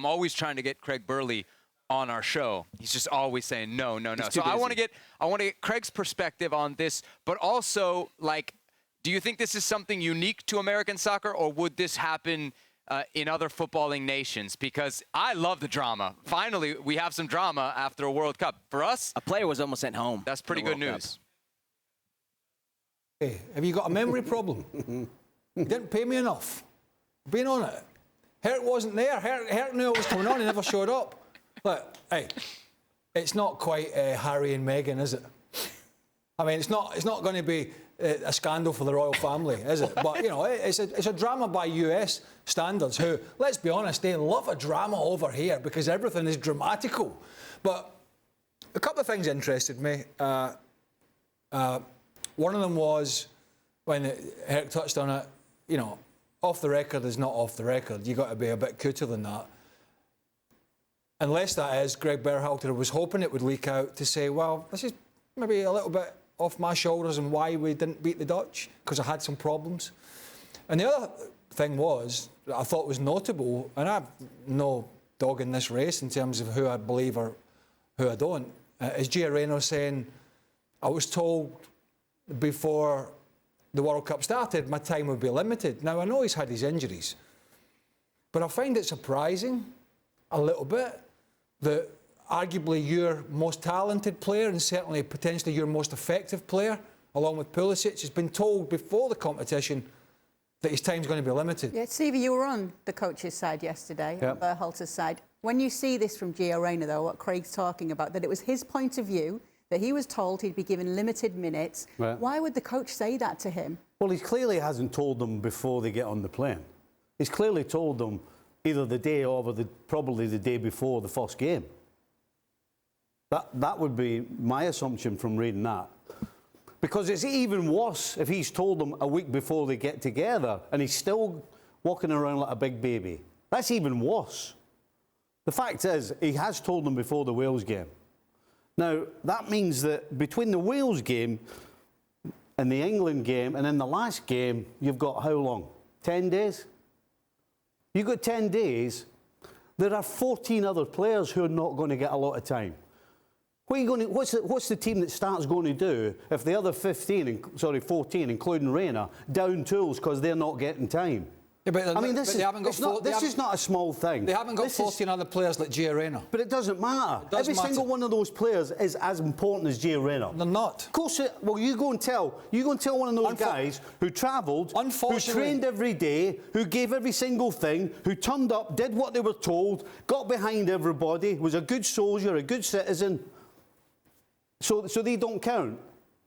I'm always trying to get Craig Burley on our show. He's just always saying no. So I want to get Craig's perspective on this, but also, like, do you think this is something unique to American soccer, or would this happen in other footballing nations? Because I love the drama. Finally, we have some drama after a World Cup. For us, a player was almost sent home. That's pretty good news. Hey, have you got a memory problem? You didn't pay me enough. Been on it. Hurt wasn't there. Hurt knew it was coming on. He never showed up. Look, hey, it's not quite Harry and Meghan, is it? I mean, it's not going to be a scandal for the royal family, is it? But, you know, it's a drama by US standards who, let's be honest, they love a drama over here because everything is dramatical. But a couple of things interested me. One of them was, when Eric touched on it, you know, off the record is not off the record. You've got to be a bit cooler than that. Unless that is, Gregg Berhalter was hoping it would leak out to say, well, this is maybe a little bit off my shoulders and why we didn't beat the Dutch, because I had some problems. And the other thing was, that I thought was notable, and I've no dog in this race in terms of who I believe or who I don't, is Gio Reyna saying, I was told before the World Cup started my time would be limited. Now, I know he's had his injuries, but I find it surprising a little bit that arguably your most talented player and certainly potentially your most effective player, along with Pulisic, has been told before the competition that his time's going to be limited. Yeah, Stevie, you were on the coach's side yesterday, on Berhalter's side. When you see this from Gio Reyna, though, what Craig's talking about, that it was his point of view, that he was told he'd be given limited minutes, why would the coach say that to him? Well, he clearly hasn't told them before they get on the plane. He's clearly told them either the day of or probably the day before the first game. That would be my assumption from reading that. Because it's even worse if he's told them a week before they get together and he's still walking around like a big baby. That's even worse. The fact is, he has told them before the Wales game. Now, that means that between the Wales game and the England game and then the last game, you've got how long? 10 days? You've got 10 days. There are 14 other players who are not going to get a lot of time. What's the team that starts going to do if the other 14, including Reyna, down tools because they're not getting time? Yeah, but I mean, this is not a small thing. They haven't got 14 other players like Gio Reyna. But it doesn't matter. Every single one of those players is as important as Gio Reyna. They're not. Of course, well, you go and tell one of those guys who travelled, who trained every day, who gave every single thing, who turned up, did what they were told, got behind everybody, was a good soldier, a good citizen. So they don't count.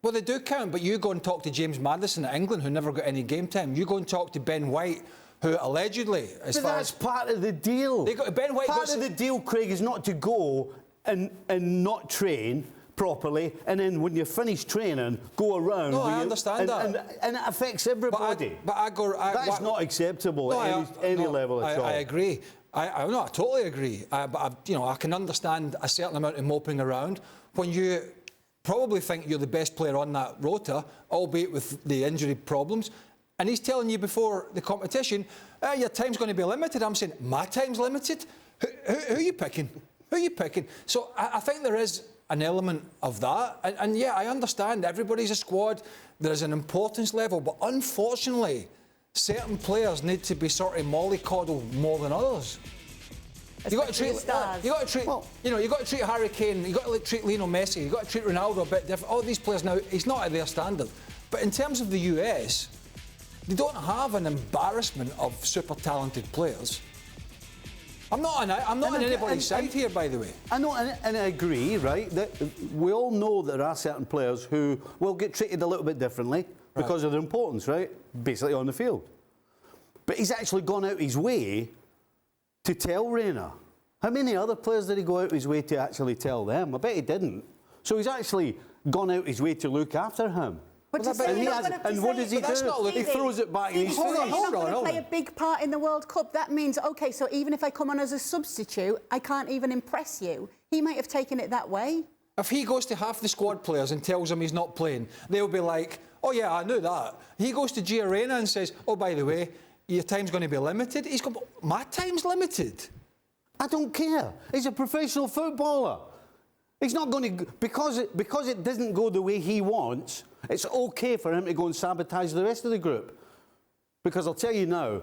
Well, they do count, but you go and talk to James Maddison at England, who never got any game time. You go and talk to Ben White, who allegedly, that's part of the deal. Ben White part of the deal, Craig, is not to go and not train properly, and then when you finish training, go around. No, I understand that. And it affects everybody. That's not acceptable at any level at all. I agree. I totally agree. But I can understand a certain amount of moping around when you probably think you're the best player on that rota, albeit with the injury problems. And he's telling you before the competition, your time's going to be limited. I'm saying, my time's limited? Who are you picking? Who are you picking? So I think there is an element of that. And yeah, I understand everybody's a squad. There's an importance level. But unfortunately, certain players need to be sort of mollycoddled more than others. You've got to treat Harry Kane, you've got to treat Lionel Messi, you've got to treat Ronaldo a bit different. All these players now, he's not at their standard. But in terms of the US, they don't have an embarrassment of super talented players. I'm not on anybody's side here, by the way. I know, and I agree, right? That we all know that there are certain players who will get treated a little bit differently because of their importance, right? Basically on the field. But he's actually gone out his way to tell Reyna. How many other players did he go out his way to actually tell them? I bet he didn't. So he's actually gone out his way to look after him. But what does he do? He throws it back in his face. Hold on. Play a big part in the World Cup. That means, OK, so even if I come on as a substitute, I can't even impress you. He might have taken it that way. If he goes to half the squad players and tells them he's not playing, they'll be like, oh, yeah, I knew that. He goes to Gio Reyna and says, oh, by the way, your time's going to be limited. He's going, my time's limited? I don't care. He's a professional footballer. He's not going to... Because it doesn't go the way he wants, it's okay for him to go and sabotage the rest of the group. Because I'll tell you now,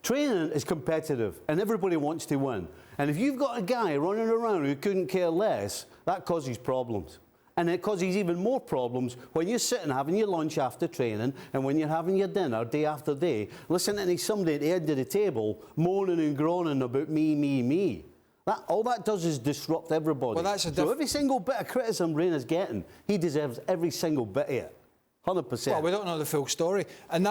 training is competitive and everybody wants to win. And if you've got a guy running around who couldn't care less, that causes problems. And it causes even more problems when you're sitting having your lunch after training and when you're having your dinner day after day, listening to somebody at the end of the table moaning and groaning about me. All that does is disrupt everybody. Well, that's so every single bit of criticism Reyna's getting, he deserves every single bit of it. 100%. Well, we don't know the full story. And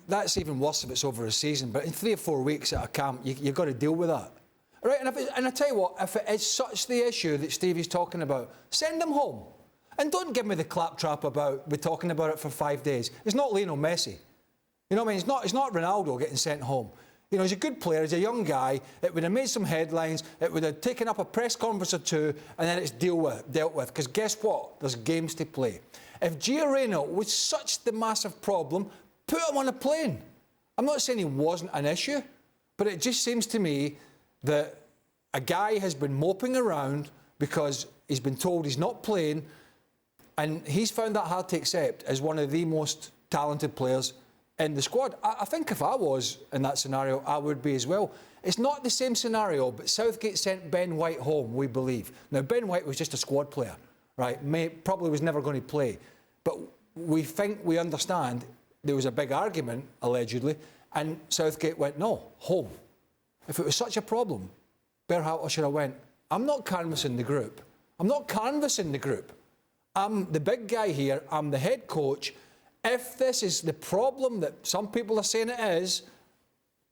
that's even worse if it's over a season. But in 3 or 4 weeks at a camp, you've got to deal with that. Right, and I tell you what, if it is such the issue that Stevie's talking about, send him home. And don't give me the claptrap about we're talking about it for 5 days. It's not Lionel Messi. You know what I mean? It's not Ronaldo getting sent home. You know, he's a good player, he's a young guy. It would have made some headlines, it would have taken up a press conference or two, and then it's dealt with. Because guess what? There's games to play. If Gio Reyna was such the massive problem, put him on a plane. I'm not saying he wasn't an issue, but it just seems to me that a guy has been moping around because he's been told he's not playing, and he's found that hard to accept as one of the most talented players in the squad. I think if I was in that scenario, I would be as well. It's not the same scenario, but Southgate sent Ben White home, we believe. Now, Ben White was just a squad player, right? Probably was never going to play. But we understand there was a big argument, allegedly, and Southgate went, no, home. If it was such a problem, Berhalter should have went, I'm not canvassing the group. I'm the big guy here. I'm the head coach. If this is the problem that some people are saying it is,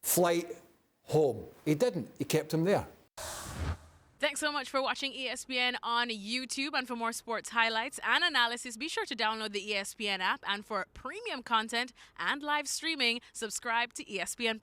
flight home. He didn't. He kept him there. Thanks so much for watching ESPN on YouTube. And for more sports highlights and analysis, be sure to download the ESPN app. And for premium content and live streaming, subscribe to ESPN+.